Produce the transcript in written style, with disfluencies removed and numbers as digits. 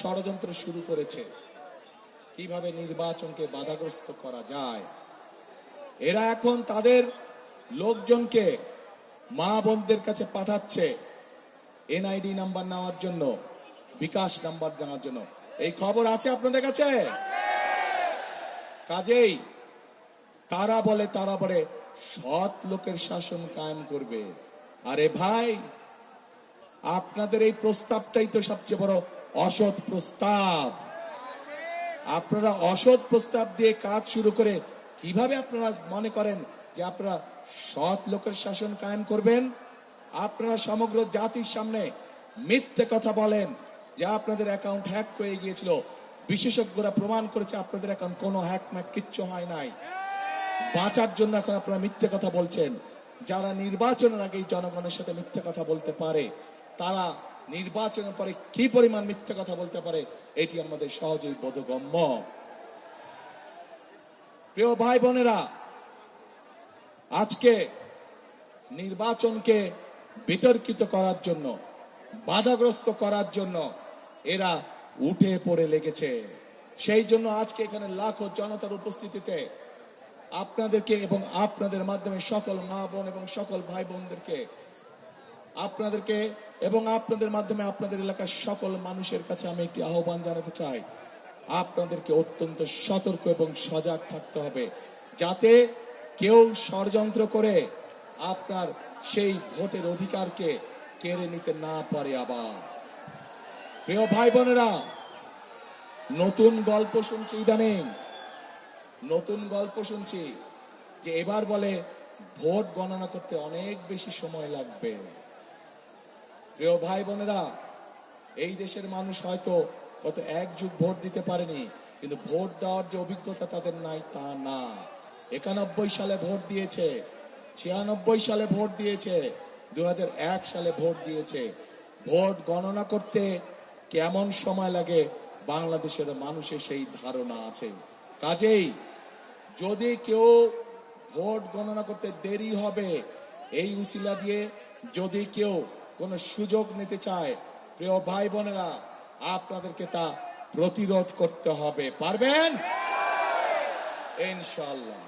ষড়যন্ত্র শুরু করেছে কিভাবে নির্বাচনকে বাধাগ্রস্ত করা যায়। এরা এখন তাদের লোকজনকে মা বোনদের কাছে পাঠাচ্ছে এনআইডি নাম্বার নেওয়ার জন্য, বিকাশ নাম্বার নেওয়ার জন্য। এই খবর আছে আপনাদের কাছে? কাজেই তারা বলে সৎ লোকের শাসন কায়েম করবে। আরে ভাই, আপনাদের এই প্রস্তাবটাই তো সবচেয়ে বড় অসৎ প্রস্তাব। আপনারা অসৎ প্রস্তাব দিয়ে কাজ শুরু করে কিভাবে আপনারা মনে করেন যে আপনারা সৎ লোকের শাসন কায়েম করবেন? আপনারা সমগ্র জাতির সামনে মিথ্যে কথা বলেন যে আপনাদের অ্যাকাউন্ট হ্যাক হয়ে গিয়েছিল। বিশেষজ্ঞরা প্রমাণ করেছে আপনাদের অ্যাকাউন্ট কোনো হ্যাক ম্যাক কিচ্ছু হয় নাই। বাঁচার জন্য এখন আপনারা মিথ্যে কথা বলছেন। যারা নির্বাচনের আগে জনগণের সাথে মিথ্যে কথা বলতে পারে, তারা নির্বাচনের পরে কি পরিমাণ মিথ্যে কথা বলতে পারে এটি আমাদের সহজেই বোধগম্য। প্রিয় ভাই বোনেরা, আজকে নির্বাচনকে বিতর্কিত করার জন্য, বাধাগ্রস্ত করার জন্য এরা উঠে পড়ে লেগেছে। সেই জন্য আজকে এখানে লাখো জনতার উপস্থিতিতে আপনাদেরকে এবং আপনাদের মাধ্যমে সকল মা বোন এবং সকল ভাই বোনদেরকে, আপনাদেরকে এবং আপনাদের মাধ্যমে আপনাদের এলাকার সকল মানুষের কাছে আমি একটি আহ্বান জানাতে চাই। আপনাদেরকে অত্যন্ত সতর্ক এবং সজাগ থাকতে হবে, যাতে কেউ ষড়যন্ত্র করে আপনার সেই ভোটের অধিকারকে কেড়ে নিতে না পারে। আবার প্রিয় ভাই বোনেরা, নতুন গল্প শুনছি, ইদানিং নতুন গল্প শুনছি যে এবার বলে ভোট গণনা করতে অনেক বেশি সময় লাগবে। প্রিয় ভাই বোনেরা, এই দেশের মানুষ হয়তো গত এক যুগ ভোট দিতে পারেনি, কিন্তু ভোট দেওয়ার যে অভিজ্ঞতা তাদের নাই তা না। 91 সালে ভোট দিয়েছে, 96 সালে ভোট দিয়েছে, 2001 সালে ভোট দিয়েছে। ভোট গণনা করতে কেমন সময় লাগে বাংলাদেশের মানুষের সেই ধারণা আছে। কাজেই যদি কেউ ভোট গণনা করতে দেরি হবে, এই উসিলা দিয়ে যদি কেউ কোনো সুযোগ নিতে চায়, প্রিয় ভাই বোনেরা, আপনাদেরকে তা প্রতিরোধ করতে হবে। পারবেন ইনশাআল্লাহ।